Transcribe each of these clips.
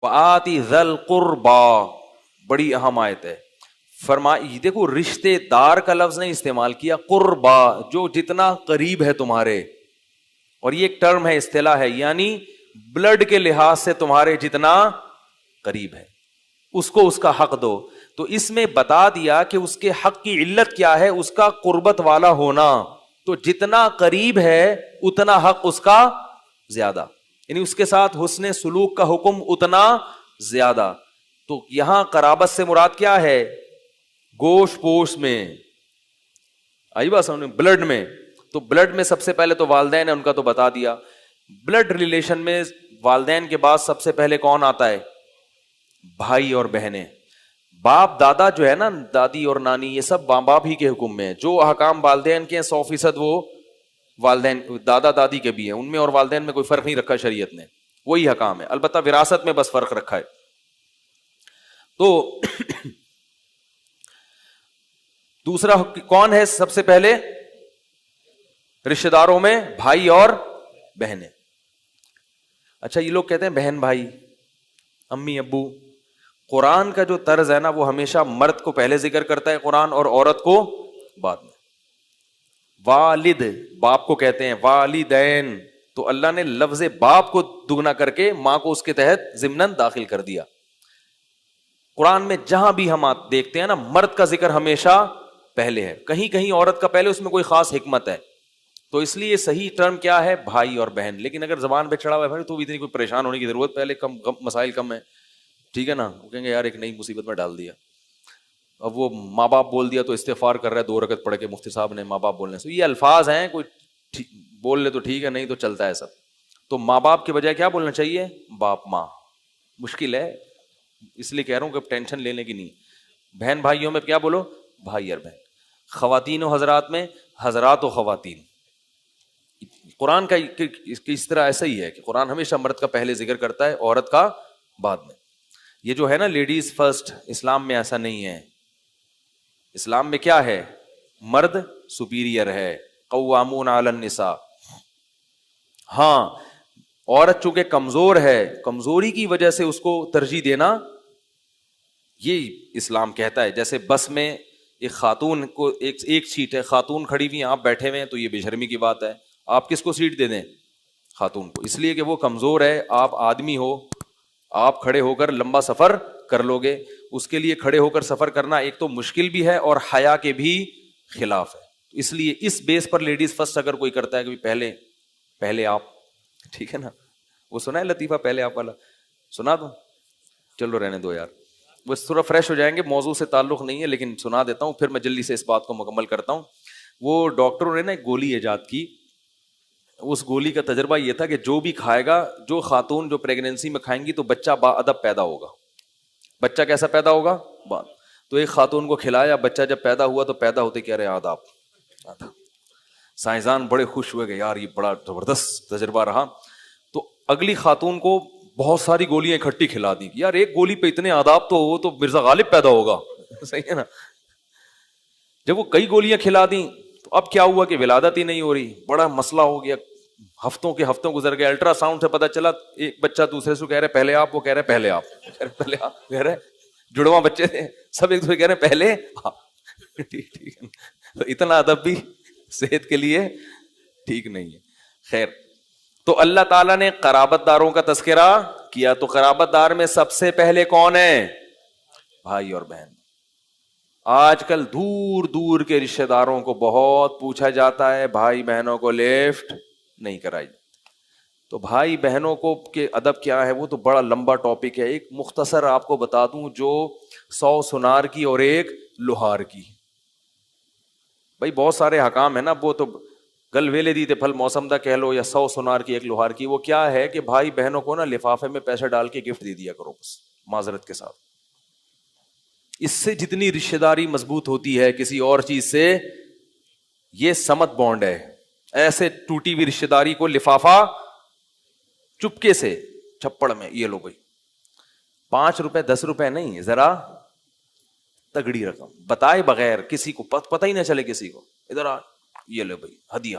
وآتی ذی القربا، بڑی اہم آیت ہے. دیکھو رشتے دار کا لفظ نہیں استعمال کیا، قربا، جو جتنا قریب ہے تمہارے. اور یہ ایک ٹرم ہے، اصطلاح ہے، یعنی بلڈ کے لحاظ سے تمہارے جتنا قریب ہے اس کو اس کا حق دو. تو اس میں بتا دیا کہ اس کے حق کی علت کیا ہے، اس کا قربت والا ہونا. تو جتنا قریب ہے اتنا حق اس کا زیادہ، یعنی اس کے ساتھ حسن سلوک کا حکم اتنا زیادہ. تو یہاں قرابت سے مراد کیا ہے؟ گوشت پوش میں آئی بات سمجھ، بلڈ میں. تو بلڈ میں سب سے پہلے تو والدین ہیں، ان کا تو بتا دیا. بلڈ ریلیشن میں والدین کے بعد سب سے پہلے کون آتا ہے؟ بھائی اور بہنیں. باپ دادا جو ہے نا، دادی اور نانی، یہ سب ماں باپ ہی کے حکم میں ہیں. جو احکام والدین کے ہیں 100% وہ والدین دادا دادی کے بھی ہیں، ان میں اور والدین میں کوئی فرق نہیں رکھا شریعت نے، وہی حکام ہے. البتہ وراثت میں بس فرق رکھا ہے. تو دوسرا کون ہے سب سے پہلے؟ رشتہ داروں میں بھائی اور بہنیں. اچھا یہ لوگ کہتے ہیں بہن بھائی، امی ابو. قرآن کا جو طرز ہے نا وہ ہمیشہ مرد کو پہلے ذکر کرتا ہے قرآن، اور عورت کو بعد میں. والد باپ کو کہتے ہیں، والدین. تو اللہ نے لفظ باپ کو دگنا کر کے ماں کو اس کے تحت ضمناً داخل کر دیا. قرآن میں جہاں بھی ہم دیکھتے ہیں نا، مرد کا ذکر ہمیشہ پہلے ہے، کہیں کہیں عورت کا پہلے، اس میں کوئی خاص حکمت ہے. تو اس لیے صحیح ٹرم کیا ہے؟ بھائی اور بہن. لیکن اگر زبان پہ چڑھا ہوا ہے بھائی تو اتنی کوئی پریشان ہونے کی ضرورت، پہلے کم مسائل کم ہے، ٹھیک ہے نا. وہ کہیں گے یار ایک نئی مصیبت میں ڈال دیا. اب وہ ماں باپ بول دیا تو استغفار کر رہا ہے 2 رکعت پڑھ کے مفتی صاحب نے ماں باپ بولنے سے. یہ الفاظ ہیں، کوئی بول لے تو ٹھیک ہے، نہیں تو چلتا ہے سب. تو ماں باپ کے بجائے کیا بولنا چاہیے؟ باپ ماں. مشکل ہے اس لیے کہہ رہا ہوں کہ ٹینشن لینے کی نہیں. بہن بھائیوں میں کیا بولو؟ بھائی اور بہن. خواتین و حضرات میں حضرات و خواتین. قرآن کا اس طرح ایسا ہی ہے کہ قرآن ہمیشہ مرد کا پہلے ذکر کرتا ہے، عورت کا بعد میں. یہ جو ہے نا لیڈیز فرسٹ، اسلام میں ایسا نہیں ہے. اسلام میں کیا ہے؟ مرد سپیریئر ہے، قوامون علی النساء. ہاں عورت چونکہ کمزور ہے، کمزوری کی وجہ سے اس کو ترجیح دینا یہ اسلام کہتا ہے. جیسے بس میں ایک خاتون کو ایک سیٹ ہے، خاتون کھڑی ہوئی ہیں، آپ بیٹھے ہوئے ہیں، تو یہ بے شرمی کی بات ہے. آپ کس کو سیٹ دے دیں؟ خاتون کو، اس لیے کہ وہ کمزور ہے. آپ آدمی ہو، آپ کھڑے ہو کر لمبا سفر کر لو گے. اس کے لیے کھڑے ہو کر سفر کرنا ایک تو مشکل بھی ہے اور حیا کے بھی خلاف ہے. اس لیے اس بیس پر لیڈیز فرسٹ اگر کوئی کرتا ہے کہ پہلے آپ، ٹھیک ہے نا. وہ سنا ہے لطیفہ پہلے آپ والا؟ سنا دو؟ چلو رہنے دو یار، وہ تھوڑا فریش ہو جائیں گے. موضوع سے تعلق نہیں ہے لیکن سنا دیتا ہوں، پھر میں جلدی سے اس بات کو مکمل کرتا ہوں. وہ ڈاکٹروں نے نا ایک گولی ایجاد کی. اس گولی کا تجربہ یہ تھا کہ جو بھی کھائے گا، جو خاتون جو پریگنینسی میں کھائیں گی تو بچہ با ادب پیدا ہوگا. بچہ کیسا پیدا ہوگا؟ تو ایک خاتون کو کھلایا، بچہ جب پیدا ہوا تو پیدا ہوتے کہہ رہے آداب. سائنسدان بڑے خوش ہوئے کہ یار یہ بڑا زبردست تجربہ رہا. تو اگلی خاتون کو بہت ساری گولیاں اکٹھی کھلا دی. یار ایک گولی پہ اتنے آداب، تو وہ تو مرزا غالب پیدا ہوگا. صحیح ہے نا. جب وہ کئی گولیاں کھلا دیں تو اب کیا ہوا کہ ولادت ہی نہیں ہو رہی. بڑا مسئلہ ہو گیا. ہفتوں گزر گئے. الٹرا ساؤنڈ سے پتا چلا ایک بچہ دوسرے سے کہہ رہے پہلے آپ، وہ کہہ رہے پہلے آپ، پہلے آپ کہہ رہے. جڑواں بچے تھے، سب ایک دوسرے کہہ رہے پہلے آپ. ٹھیک ہے. تو اتنا ادب بھی صحت کے لیے ٹھیک نہیں ہے. خیر، تو اللہ تعالیٰ نے قرابت داروں کا تذکرہ کیا. تو قرابت دار میں سب سے پہلے کون ہے؟ بھائی اور بہن. آج کل دور دور کے رشتہ داروں کو بہت پوچھا جاتا ہے، بھائی بہنوں کو لیفٹ نہیں کرائی. تو بھائی بہنوں کو کے ادب کیا ہے وہ تو بڑا لمبا ٹاپک ہے. ایک مختصر آپ کو بتا دوں، جو 100 سنار کی اور ایک لوہار کی. بھائی بہت سارے حکام ہیں نا، وہ تو گل ویلے دی تے پھل موسم دا کہہ لو، یا 100 سنار کی ایک لوہار کی. وہ کیا ہے کہ بھائی بہنوں کو نا لفافے میں پیسے ڈال کے گفٹ دے دیا کرو بس، معذرت کے ساتھ. اس سے جتنی رشتہ داری مضبوط ہوتی ہے کسی اور چیز سے، یہ سمت بانڈ ہے. ایسے ٹوٹی ہوئی رشتہ داری کو لفافہ چپکے سے چھپڑ میں، یہ لو بھائی 5 روپے 10 روپے نہیں، ذرا تگڑی رقم بتائے بغیر، کسی کو پتہ ہی نہ چلے، کسی کو ادھر آ، یہ لو بھائی ہدیہ.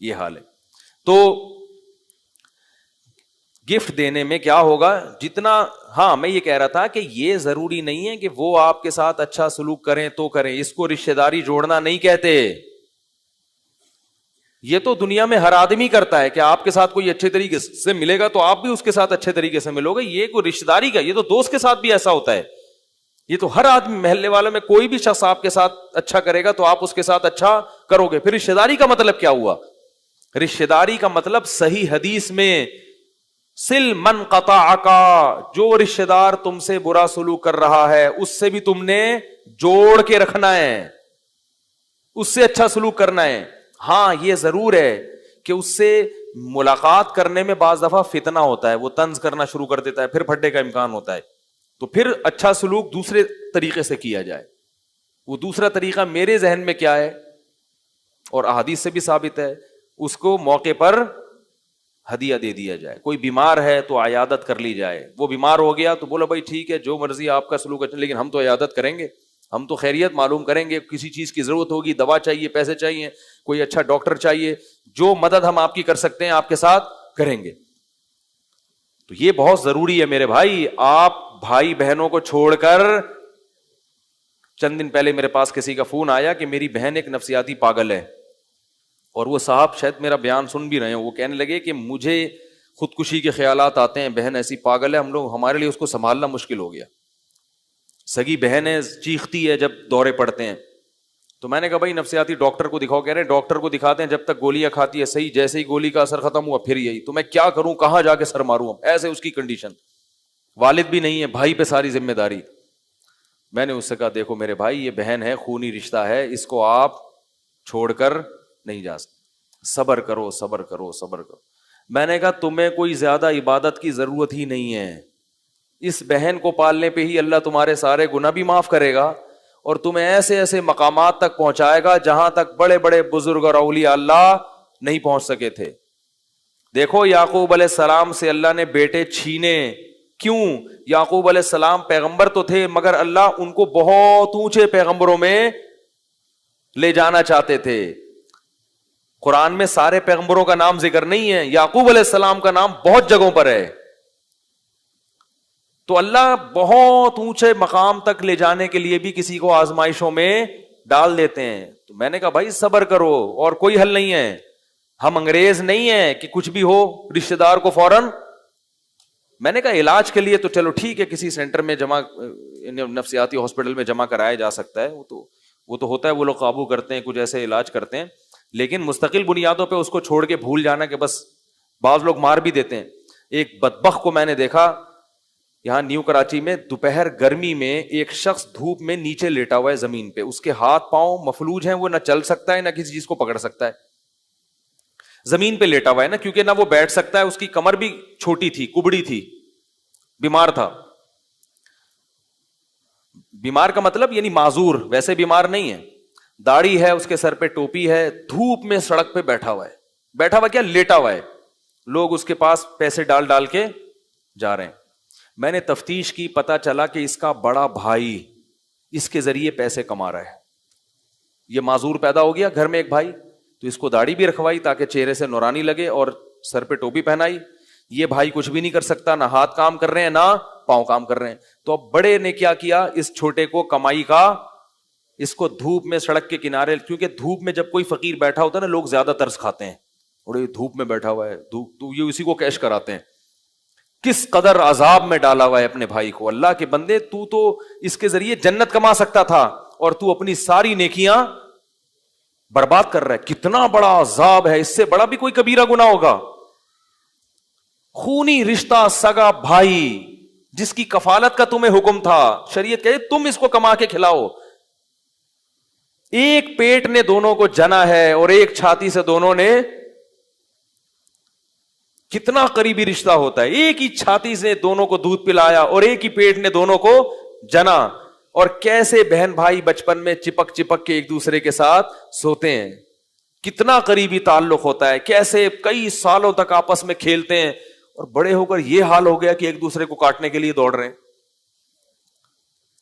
یہ حال ہے. تو گفٹ دینے میں کیا ہوگا جتنا, ہاں میں یہ کہہ رہا تھا کہ یہ ضروری نہیں ہے کہ وہ آپ کے ساتھ اچھا سلوک کریں تو کریں, اس کو رشتہ داری جوڑنا نہیں کہتے. یہ تو دنیا میں ہر آدمی کرتا ہے کہ آپ کے ساتھ کوئی اچھے طریقے سے ملے گا تو آپ بھی اس کے ساتھ اچھے طریقے سے ملو گے. یہ کوئی رشتہ داری کا, یہ تو دوست کے ساتھ بھی ایسا ہوتا ہے. یہ تو ہر آدمی, محلے والوں میں کوئی بھی شخص آپ کے ساتھ اچھا کرے گا تو آپ اس کے ساتھ اچھا کرو گے. پھر رشتہ داری کا مطلب کیا ہوا؟ رشتہ داری کا مطلب صحیح حدیث میں سل من قطعک, جو رشتہ دار تم سے برا سلوک کر رہا ہے اس سے بھی تم نے جوڑ کے رکھنا ہے, اس سے اچھا سلوک کرنا ہے. ہاں یہ ضرور ہے کہ اس سے ملاقات کرنے میں بعض دفعہ فتنہ ہوتا ہے, وہ طنز کرنا شروع کر دیتا ہے, پھر پھٹنے کا امکان ہوتا ہے, تو پھر اچھا سلوک دوسرے طریقے سے کیا جائے. وہ دوسرا طریقہ میرے ذہن میں کیا ہے اور احادیث سے بھی ثابت ہے, اس کو موقع پر ہدیہ دے دیا جائے. کوئی بیمار ہے تو عیادت کر لی جائے, وہ بیمار ہو گیا تو بولو بھائی ٹھیک ہے جو مرضی آپ کا سلوک, لیکن ہم تو عیادت کریں گے, ہم تو خیریت معلوم کریں گے. کسی چیز کی ضرورت ہوگی, دوا چاہیے, پیسے چاہیے, کوئی اچھا ڈاکٹر چاہیے, جو مدد ہم آپ کی کر سکتے ہیں آپ کے ساتھ کریں گے. تو یہ بہت ضروری ہے میرے بھائی. آپ بھائی بہنوں کو چھوڑ کر, چند دن پہلے میرے پاس کسی کا فون آیا کہ میری بہن ایک نفسیاتی پاگل ہے, اور وہ صاحب شاید میرا بیان سن بھی رہے ہیں, وہ کہنے لگے کہ مجھے خودکشی کے خیالات آتے ہیں, بہن ایسی پاگل ہے, ہمارے لیے اس کو سنبھالنا مشکل ہو گیا. سگی بہن ہے, چیختی ہے جب دورے پڑتے ہیں. تو میں نے کہا بھائی نفسیاتی ڈاکٹر کو دکھاؤ. کہہ رہے ہیں ڈاکٹر کو دکھاتے ہیں, جب تک گولیاں کھاتی ہے صحیح, جیسے ہی گولی کا اثر ختم ہوا پھر یہی. تو میں کیا کروں, کہاں جا کے سر ماروں, ایسے اس کی کنڈیشن, والد بھی نہیں ہے, بھائی پہ ساری ذمہ داری. میں نے اس سے کہا دیکھو میرے بھائی یہ بہن ہے, خونی رشتہ ہے, اس کو آپ چھوڑ کر نہیں جا سکتے, صبر کرو صبر کرو صبر کرو. میں نے کہا تمہیں کوئی زیادہ عبادت کی ضرورت ہی نہیں ہے, اس بہن کو پالنے پہ ہی اللہ تمہارے سارے گناہ بھی معاف کرے گا اور تمہیں ایسے ایسے مقامات تک پہنچائے گا جہاں تک بڑے بڑے بزرگ اور اولیاء اللہ نہیں پہنچ سکے تھے. دیکھو یعقوب علیہ السلام سے اللہ نے بیٹے چھینے, کیوں؟ یعقوب علیہ السلام پیغمبر تو تھے مگر اللہ ان کو بہت اونچے پیغمبروں میں لے جانا چاہتے تھے. قرآن میں سارے پیغمبروں کا نام ذکر نہیں ہے, یعقوب علیہ السلام کا نام بہت جگہوں پر ہے. تو اللہ بہت اونچے مقام تک لے جانے کے لیے بھی کسی کو آزمائشوں میں ڈال دیتے ہیں. تو میں نے کہا بھائی صبر کرو, اور کوئی حل نہیں ہے. ہم انگریز نہیں ہیں کہ کچھ بھی ہو رشتہ دار کو فوراً. میں نے کہا علاج کے لیے تو چلو ٹھیک ہے, کسی سینٹر میں جمع, نفسیاتی ہاسپٹل میں جمع کرایا جا سکتا ہے, وہ تو ہوتا ہے, وہ لوگ قابو کرتے ہیں, کچھ ایسے علاج کرتے ہیں. لیکن مستقل بنیادوں پہ اس کو چھوڑ کے بھول جانا کہ بس, بعض لوگ مار بھی دیتے ہیں. ایک بدبخت کو میں نے دیکھا یہاں نیو کراچی میں, دوپہر گرمی میں ایک شخص دھوپ میں نیچے لیٹا ہوا ہے زمین پہ, اس کے ہاتھ پاؤں مفلوج ہیں, وہ نہ چل سکتا ہے نہ کسی چیز کو پکڑ سکتا ہے, زمین پہ لیٹا ہوا ہے نا, کیونکہ نہ وہ بیٹھ سکتا ہے, اس کی کمر بھی چھوٹی تھی, کبڑی تھی, بیمار تھا. بیمار کا مطلب یعنی معذور, ویسے بیمار نہیں ہے, داڑھی ہے, اس کے سر پہ ٹوپی ہے, دھوپ میں سڑک پہ بیٹھا ہوا ہے. بیٹھا ہوا کیا, لیٹا ہوا ہے. لوگ اس کے پاس پیسے ڈال ڈال کے جا رہے ہیں. میں نے تفتیش کی, پتا چلا کہ اس کا بڑا بھائی اس کے ذریعے پیسے کما رہا ہے. یہ معذور پیدا ہو گیا گھر میں ایک بھائی, تو اس کو داڑھی بھی رکھوائی تاکہ چہرے سے نورانی لگے اور سر پہ ٹوپی پہنائی. یہ بھائی کچھ بھی نہیں کر سکتا, نہ ہاتھ کام کر رہے ہیں نہ پاؤں کام کر رہے ہیں. تو اب بڑے نے کیا کیا, اس چھوٹے کو کمائی کا, اس کو دھوپ میں سڑک کے کنارے, کیونکہ دھوپ میں جب کوئی فقیر بیٹھا ہوتا ہے نا, لوگ زیادہ ترس کھاتے ہیں, اور یہ دھوپ میں بیٹھا ہوا ہے, دھوپ, یہ اسی کو کیش کراتے ہیں. کس قدر عذاب میں ڈالا ہوا ہے اپنے بھائی کو. اللہ کے بندے, تو اس کے ذریعے جنت کما سکتا تھا, اور تو اپنی ساری نیکیاں برباد کر رہا ہے. کتنا بڑا عذاب ہے, اس سے بڑا بھی کوئی کبیرہ گناہ ہوگا. خونی رشتہ, سگا بھائی, جس کی کفالت کا تمہیں حکم تھا, شریعت کہے تم اس کو کما کے کھلاؤ. ایک پیٹ نے دونوں کو جنا ہے, اور ایک چھاتی سے دونوں نے, کتنا قریبی رشتہ ہوتا ہے. ایک ہی چھاتی سے دونوں کو دودھ پلایا, اور ایک ہی پیٹ نے دونوں کو جنا. اور کیسے بہن بھائی بچپن میں چپک چپک کے ایک دوسرے کے ساتھ سوتے ہیں, کتنا قریبی تعلق ہوتا ہے, کیسے کئی سالوں تک آپس میں کھیلتے ہیں, اور بڑے ہو کر یہ حال ہو گیا کہ ایک دوسرے کو کاٹنے کے لیے دوڑ رہے ہیں.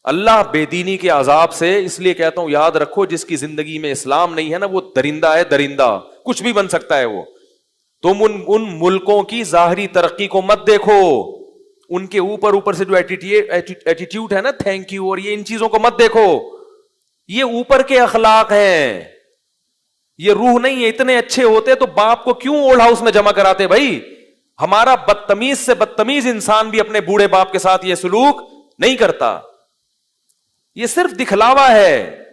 اللہ بے دینی کے عذاب سے اس لیے کہتا ہوں یاد رکھو جس کی زندگی میں اسلام نہیں ہے نا وہ درندہ ہے, درندہ کچھ بھی بن سکتا ہے وہ. تم ان ملکوں کی ظاہری ترقی کو مت دیکھو, ان کے اوپر سے جو ایٹیٹیوڈ ہے نا تھینک یو اور یہ ان چیزوں کو مت دیکھو, یہ اوپر کے اخلاق ہیں, یہ روح نہیں ہے. اتنے اچھے ہوتے تو باپ کو کیوں اولڈ ہاؤس میں جمع کراتے بھائی؟ ہمارا بدتمیز سے بدتمیز انسان بھی اپنے بوڑھے باپ کے ساتھ یہ سلوک نہیں کرتا. یہ صرف دکھلاوا ہے.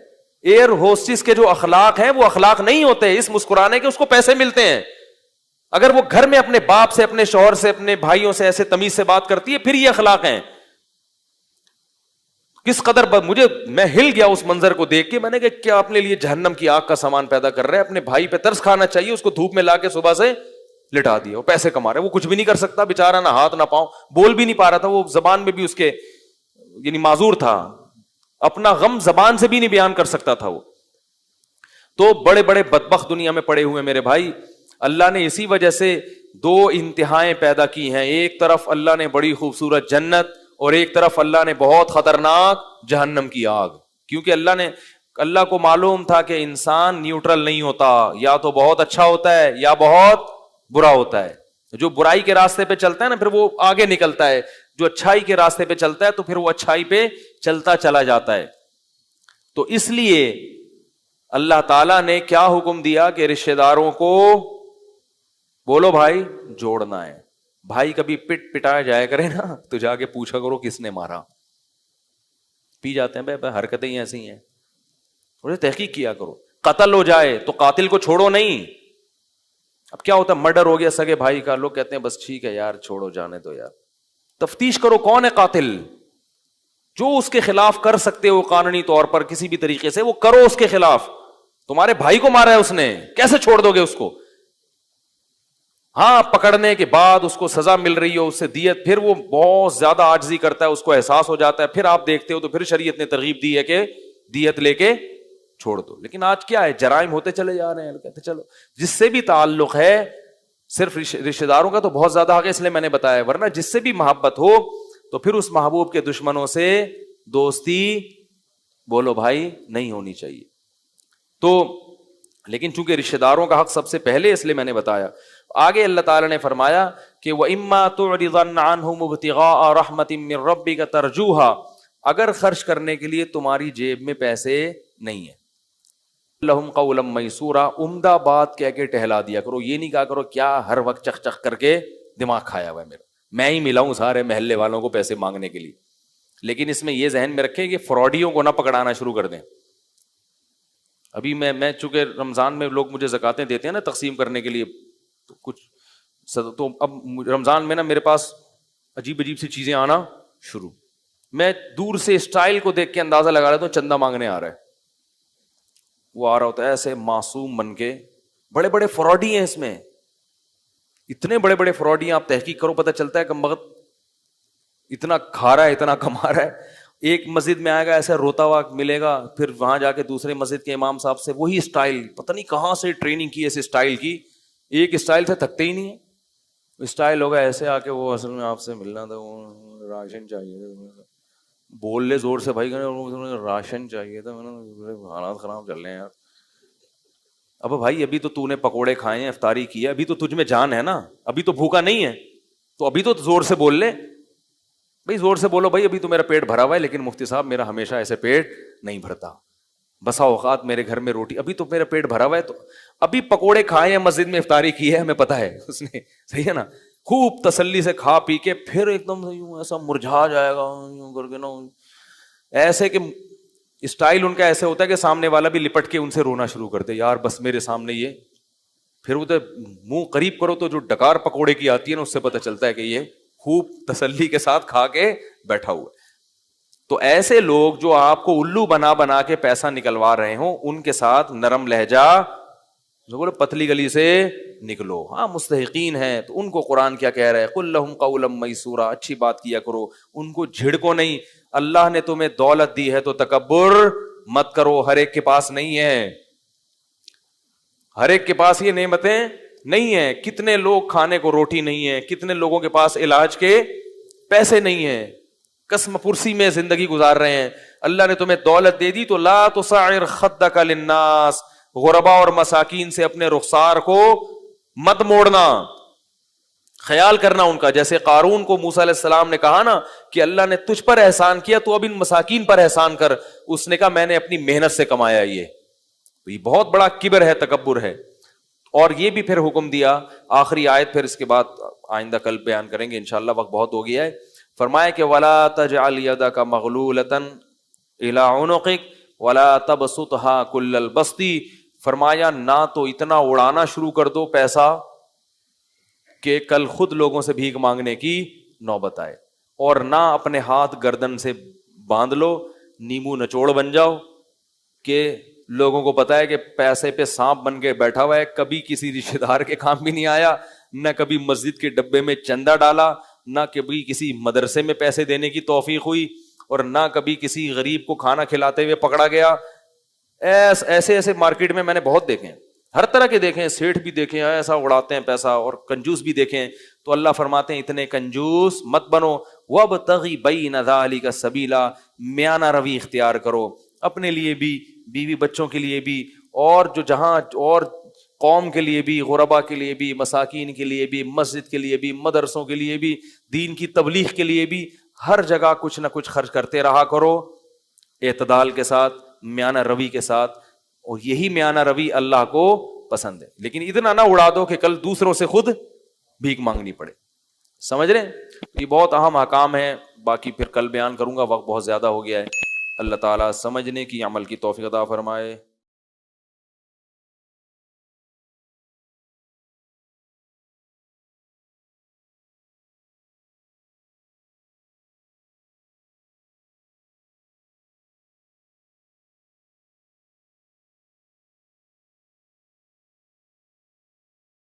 ایئر ہوسٹس کے جو اخلاق ہیں وہ اخلاق نہیں ہوتے اس مسکرانے کے, اس کو پیسے ملتے ہیں. اگر وہ گھر میں اپنے باپ سے, اپنے شوہر سے, اپنے بھائیوں سے ایسے تمیز سے بات کرتی ہے پھر یہ اخلاق ہیں. کس قدر مجھے میں ہل گیا اس منظر کو دیکھ کے. میں نے کہا کیا اپنے لیے جہنم کی آگ کا سامان پیدا کر رہے ہیں. اپنے بھائی پہ ترس کھانا چاہیے, اس کو دھوپ میں لا کے صبح سے لٹا دیا, وہ پیسے کما رہے, وہ کچھ بھی نہیں کر سکتا بیچارہ, نہ ہاتھ نہ پاؤں, بول بھی نہیں پا رہا تھا, وہ زبان میں بھی اس کے یعنی معذور تھا, اپنا غم زبان سے بھی نہیں بیان کر سکتا تھا وہ. تو بڑے بڑے بدبخت دنیا میں پڑے ہوئے میرے بھائی. اللہ نے اسی وجہ سے دو انتہائیں پیدا کی ہیں. ایک طرف اللہ نے بڑی خوبصورت جنت اور ایک طرف اللہ نے بہت خطرناک جہنم کی آگ. کیونکہ اللہ کو معلوم تھا کہ انسان نیوٹرل نہیں ہوتا, یا تو بہت اچھا ہوتا ہے یا بہت برا ہوتا ہے. جو برائی کے راستے پہ چلتا ہے نا پھر وہ آگے نکلتا ہے, جو اچھائی کے راستے پہ چلتا ہے تو پھر وہ اچھائی پہ چلتا چلا جاتا ہے. تو اس لیے اللہ تعالیٰ نے کیا حکم دیا کہ رشتہ داروں کو بولو بھائی جوڑنا ہے. بھائی کبھی پٹایا جائے کرے نا تو جا کے پوچھا کرو کس نے مارا. پی جاتے ہیں بھائی حرکتیں ہی ایسی ہیں, تھوڑی تحقیق کیا کرو. قتل ہو جائے تو قاتل کو چھوڑو نہیں. اب کیا ہوتا ہے مرڈر ہو گیا سگے بھائی کا, لوگ کہتے ہیں بس ٹھیک ہے یار چھوڑو جانے دو یار. تفتیش کرو کون ہے قاتل, جو اس کے خلاف کر سکتے ہو قانونی طور پر کسی بھی طریقے سے وہ کرو اس کے خلاف. تمہارے بھائی کو مارا ہے اس نے, کیسے چھوڑ دو گے اس کو؟ ہاں پکڑنے کے بعد اس کو سزا مل رہی ہو, اس سے دیت, پھر وہ بہت زیادہ عاجزی کرتا ہے, اس کو احساس ہو جاتا ہے, پھر آپ دیکھتے ہو تو پھر شریعت نے ترغیب دی ہے کہ دیت لے کے چھوڑ دو. لیکن آج کیا ہے, جرائم ہوتے چلے جا رہے ہیں. کہتے چلو جس سے بھی تعلق ہے, صرف رشتہ داروں کا تو بہت زیادہ حق ہے اس لیے میں نے بتایا, ورنہ جس سے بھی محبت ہو تو پھر اس محبوب کے دشمنوں سے دوستی بولو بھائی نہیں ہونی چاہیے. تو لیکن چونکہ رشتہ داروں کا حق سب سے پہلے اس لیے میں نے بتایا. آگے اللہ تعالیٰ نے فرمایا کہ وَإِمَّا تُعْرِضَنَّ عَنْهُمُ ابْتِغَاءَ رَحْمَةٍ مِّن رَّبِّكَ تَرْجُوهَا, اگر خرچ کرنے کے لیے تمہاری جیب میں پیسے نہیں ہیں, لَهُمْ قَوْلًا مَيْسُورًا, عمدہ بات کہہ کے ٹہلا دیا کرو. یہ نہیں کہا کرو کیا ہر وقت چخ چخ کر کے دماغ کھایا ہوا ہے میرا, میں ہی ملا ہوں سارے محلے والوں کو پیسے مانگنے کے لیے. لیکن اس میں یہ ذہن میں رکھیں کہ فراڈیوں کو نہ پکڑانا شروع کر دیں. ابھی میں چونکہ رمضان میں لوگ مجھے زکاتیں دیتے ہیں نا تقسیم کرنے کے لیے, تو کچھ تو اب رمضان میں نا میرے پاس عجیب عجیب سی چیزیں آنا شروع. میں دور سے اسٹائل کو دیکھ کے اندازہ لگا لیتا ہوں چندہ مانگنے آ رہا ہے. وہ آ رہا ہوتا ہے ایسے معصوم بن کے, بڑے بڑے فراڈی ہیں اس میں, اتنے بڑے بڑے فراڈی ہیں. آپ تحقیق کرو پتہ چلتا ہے کم وقت اتنا کھا رہا ہے اتنا کما رہا ہے. ایک مسجد میں آئے گا ایسا روتا ہوا ملے گا, پھر وہاں جا کے دوسرے مسجد کے امام صاحب سے وہی اسٹائل, پتہ نہیں کہاں سے ٹریننگ کی ایسے اسٹائل کی, ایک اسٹائل سے تھکتے ہی نہیں ہے. اسٹائل ہوگا ایسے آ کے وہ اصل میں آپ سے ملنا تھا, وہ راشن چاہیے, بول لے زور سے بھائی راشن چاہیے تھا, حالات خراب چل رہے ہیں یار. اب بھائی ابھی تو نے پکوڑے کھائے ہیں, افطاری کی ہے, ابھی تو تجھ میں جان ہے نا, ابھی تو بھوکا نہیں ہے, تو ابھی تو زور سے بول لے بھائی, زور سے بولو بھائی ابھی تو میرا پیٹ بھرا ہوا ہے, لیکن مفتی صاحب میرا ہمیشہ ایسے پیٹ نہیں بھرتا, بسا اوقات میرے گھر میں روٹی, ابھی تو میرا پیٹ بھرا ہوا ہے, تو ابھی پکوڑے کھائے ہیں, مسجد میں افطاری کی ہے, ہمیں پتا ہے اس نے, صحیح ہے نا, خوب تسلی سے کھا پی کے پھر ایک دم ایسا مرجھا جائے گا کر کے نا, ایسے کہ اسٹائل ان کا ایسے ہوتا ہے کہ سامنے والا بھی لپٹ کے ان سے رونا شروع کر دے, یار بس میرے سامنے یہ, پھر وہ منہ قریب کرو تو جو ڈکار پکوڑے کی آتی ہے نا اس سے پتہ چلتا ہے کہ یہ خوب تسلی کے ساتھ کھا کے بیٹھا ہوا. تو ایسے لوگ جو آپ کو الو بنا بنا کے پیسہ نکلوا رہے ہوں, ان کے ساتھ نرم لہجہ, جو بولے پتلی گلی سے نکلو. ہاں مستحقین ہیں تو ان کو قرآن کیا کہہ رہا ہے, قل لہم قولا میسورا, اچھی بات کیا کرو, ان کو جھڑکو نہیں. اللہ نے تمہیں دولت دی ہے تو تکبر مت کرو, ہر ایک کے پاس نہیں ہے, ہر ایک کے پاس یہ نعمتیں نہیں ہیں. کتنے لوگ کھانے کو روٹی نہیں ہے, کتنے لوگوں کے پاس علاج کے پیسے نہیں ہیں, قسم پرسی میں زندگی گزار رہے ہیں. اللہ نے تمہیں دولت دے دی تو لا تصعر خدک للناس, غربا اور مساکین سے اپنے رخسار کو مت موڑنا, خیال کرنا ان کا. جیسے قارون کو موسیٰ علیہ السلام نے کہا نا کہ اللہ نے تجھ پر احسان کیا تو اب ان مساکین پر احسان کر, اس نے کہا میں نے اپنی محنت سے کمایا یہ بہت بڑا کبر ہے, تکبر ہے. اور یہ بھی پھر حکم دیا, آخری آیت پھر اس کے بعد آئندہ کل بیان کریں گے انشاءاللہ, وقت بہت ہو گیا ہے. فرمایا کہ وَلَا تَجْعَلْ يَدَكَ مَغْلُولَةً إِلَىٰ عُنُقِكَ وَلَا تَبْسُطْهَا كُلَّ الْبَسْطِ. فرمایا نہ تو اتنا اڑانا شروع کر دو پیسہ کہ کل خود لوگوں سے بھیک مانگنے کی نوبت آئے, اور نہ اپنے ہاتھ گردن سے باندھ لو, نیمو نچوڑ بن جاؤ کہ لوگوں کو پتا ہے کہ پیسے پہ سانپ بن کے بیٹھا ہوا ہے, کبھی کسی رشتے دار کے کام بھی نہیں آیا, نہ کبھی مسجد کے ڈبے میں چندہ ڈالا, نہ کبھی کسی مدرسے میں پیسے دینے کی توفیق ہوئی, اور نہ کبھی کسی غریب کو کھانا کھلاتے ہوئے پکڑا گیا. ایسے ایسے مارکیٹ میں نے بہت دیکھے ہیں, ہر طرح کے دیکھیں, سیٹھ بھی دیکھیں ایسا اڑاتے ہیں پیسہ, اور کنجوس بھی دیکھیں. تو اللہ فرماتے ہیں اتنے کنجوس مت بنو, وَابْتَغِ بَيْنَ ذَلِكَ سَبِيلًا, میانہ روی اختیار کرو, اپنے لیے بھی, بیوی بچوں کے لیے بھی, اور جو جہاں اور قوم کے لیے بھی, غربا کے لیے بھی, مساکین کے لیے بھی, مسجد کے لیے بھی, مدرسوں کے لیے بھی, دین کی تبلیغ کے لیے بھی, ہر جگہ کچھ نہ کچھ خرچ کرتے رہا کرو اعتدال کے ساتھ, میانہ روی کے ساتھ. اور یہی میانہ روی اللہ کو پسند ہے. لیکن اتنا نہ اڑا دو کہ کل دوسروں سے خود بھیک مانگنی پڑے. سمجھ رہے ہیں؟ یہ بہت اہم احکام ہے, باقی پھر کل بیان کروں گا, وقت بہت زیادہ ہو گیا ہے. اللہ تعالیٰ سمجھنے کی, عمل کی توفیق عطا فرمائے.